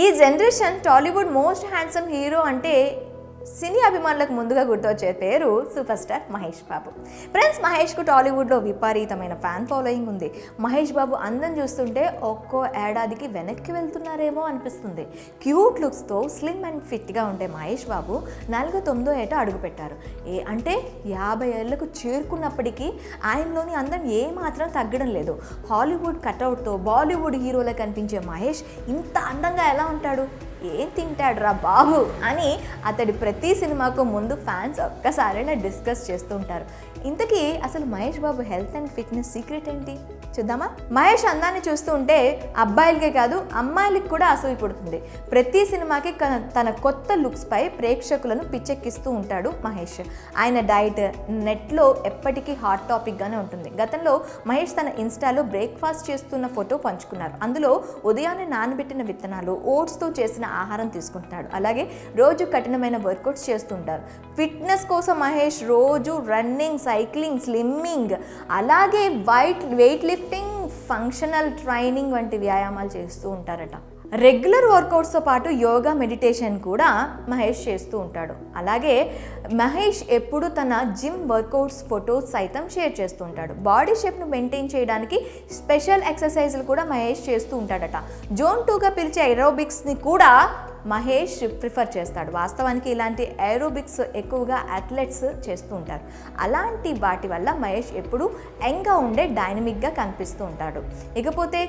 ఈ generation Tollywood most handsome hero అంటే సినీ అభిమానులకు ముందుగా గుర్తొచ్చే పేరు super star Mahesh Babu. Friends, మహేష్కు టాలీవుడ్లో విపరీతమైన ఫ్యాన్ ఫాలోయింగ్ ఉంది. మహేష్ బాబు అందం చూస్తుంటే ఒక్కో ఏడాదికి వెనక్కి వెళ్తున్నారేమో అనిపిస్తుంది. క్యూట్ లుక్స్తో స్లిమ్ అండ్ ఫిట్గా ఉండే మహేష్ బాబు 49వ ఏట అడుగుపెట్టారు. అంటే 50 ఏళ్లకు చేరుకున్నప్పటికీ ఆయనలోని అందం ఏమాత్రం తగ్గడం లేదు. హాలీవుడ్ కటౌట్తో బాలీవుడ్ హీరోలకు కనిపించే మహేష్ ఇంత అందంగా ఎలా ఉంటాడు, ఏం తింటాడు రా బాబు అని అతడి ప్రతి సినిమాకు ముందు ఫ్యాన్స్ ఒక్కసారైనా డిస్కస్ చేస్తూ ఉంటారు. ఇంతకీ అసలు Mahesh Babu health and fitness secret ఏంటి చూద్దామా? మహేష్ అందాన్ని చూస్తూ ఉంటే అబ్బాయిలకే కాదు అమ్మాయిలకి కూడా అసూయ పుడుతుంది. ప్రతి సినిమాకి తన కొత్త లుక్స్పై ప్రేక్షకులను పిచ్చెక్కిస్తూ ఉంటాడు మహేష్. ఆయన డైట్ నెట్లో ఎప్పటికీ హాట్ టాపిక్గానే ఉంటుంది. గతంలో మహేష్ తన ఇన్స్టాలో బ్రేక్ఫాస్ట్ చేస్తున్న ఫోటో పంచుకున్నారు. అందులో ఉదయాన్నే నానబెట్టిన విత్తనాలు, ఓట్స్తో చేసిన ఆహారం తీసుకుంటున్నాడు. అలాగే రోజు కఠినమైన వర్కౌట్స్ చేస్తుంటారు. ఫిట్నెస్ కోసం మహేష్ రోజు రన్నింగ్, సైక్లింగ్, స్లిమ్మింగ్, అలాగే వెయిట్ లిఫ్టింగ్, ఫంక్షనల్ ట్రైనింగ్ వంటి వ్యాయామాలు చేస్తూ ఉంటారట. రెగ్యులర్ వర్కౌట్స్తో పాటు యోగా, మెడిటేషన్ కూడా మహేష్ చేస్తూ ఉంటాడు. అలాగే మహేష్ ఎప్పుడు తన జిమ్ వర్కౌట్స్ ఫొటోస్ సైతం షేర్ చేస్తూ ఉంటాడు. బాడీ షేప్ను మెయింటైన్ చేయడానికి స్పెషల్ ఎక్సర్సైజులు కూడా మహేష్ చేస్తూ ఉంటాడట. జోన్ 2గా పిలిచే ఏరోబిక్స్ని కూడా మహేష్ ప్రిఫర్ చేస్తాడు. వాస్తవానికి ఇలాంటి ఏరోబిక్స్ ఎక్కువగా అథ్లెట్స్ చేస్తూ ఉంటారు. అలాంటి వాటి వల్ల మహేష్ ఎప్పుడు యంగ్గా ఉండే డైనమిక్గా కనిపిస్తూ ఉంటాడు. ఇకపోతే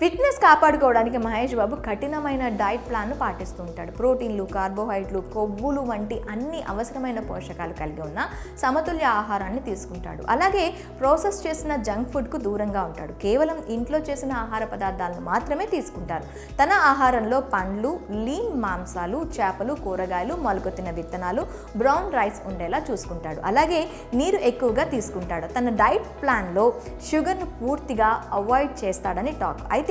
ఫిట్నెస్ కాపాడుకోవడానికి మహేష్ బాబు కఠినమైన డైట్ ప్లాన్ను పాటిస్తూ ఉంటాడు. ప్రోటీన్లు, కార్బోహైడ్రేట్లు, కొవ్వులు వంటి అన్ని అవసరమైన పోషకాలు కలిగి ఉన్న సమతుల్య ఆహారాన్ని తీసుకుంటాడు. అలాగే ప్రాసెస్ చేసిన జంక్ ఫుడ్కు దూరంగా ఉంటాడు. కేవలం ఇంట్లో చేసిన ఆహార పదార్థాలను మాత్రమే తీసుకుంటారు. తన ఆహారంలో పండ్లు, లీన్ మాంసాలు, చేపలు, కూరగాయలు, మొలకెత్తిన విత్తనాలు, బ్రౌన్ రైస్ ఉండేలా చూసుకుంటాడు. అలాగే నీరు ఎక్కువగా తీసుకుంటాడు. తన డైట్ ప్లాన్లో షుగర్ను పూర్తిగా అవాయిడ్ చేస్తాడని టాక్. అయితే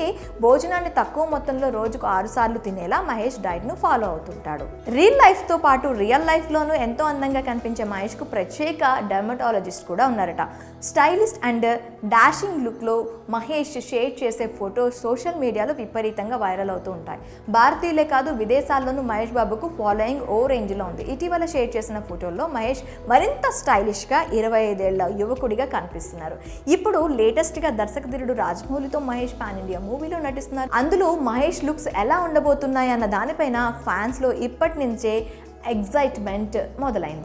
భోజనాన్ని తక్కువ మొత్తంలో రోజుకు 6 సార్లు తినేలా మహేష్ డైట్ను ఫాలో అవుతుంటాడు. రియల్ లైఫ్తో పాటు రియల్ లైఫ్లోనూ ఎంతో అందంగా కనిపించే మహేష్కు ప్రత్యేక డెర్మటాలజిస్ట్ కూడా ఉన్నారట. స్టైలిస్ట్ అండ్ డాషింగ్ లుక్లో మహేష్ షేర్ చేసే ఫోటోస్ సోషల్ మీడియాలో విపరీతంగా వైరల్ అవుతూ ఉంటాయి. భారతీయులే కాదు విదేశాల్లోనూ మహేష్ బాబుకు ఫాలోయింగ్ ఓ రేంజ్లో ఉంది. ఇటీవల షేర్ చేసిన ఫోటోల్లో మహేష్ మరింత స్టైలిష్గా 25 ఏళ్ల యువకుడిగా కనిపిస్తున్నారు. ఇప్పుడు లేటెస్ట్గా దర్శకధీరుడు రాజమౌళితో మహేష్ పాన్ ఇండియా మూవీలో నటిస్తున్నారు. అందులో మహేష్ లుక్స్ ఎలా ఉండబోతున్నాయి అన్న దానిపైన ఫ్యాన్స్లో ఇప్పటి నుంచే ఎగ్జైట్మెంట్ మొదలైంది.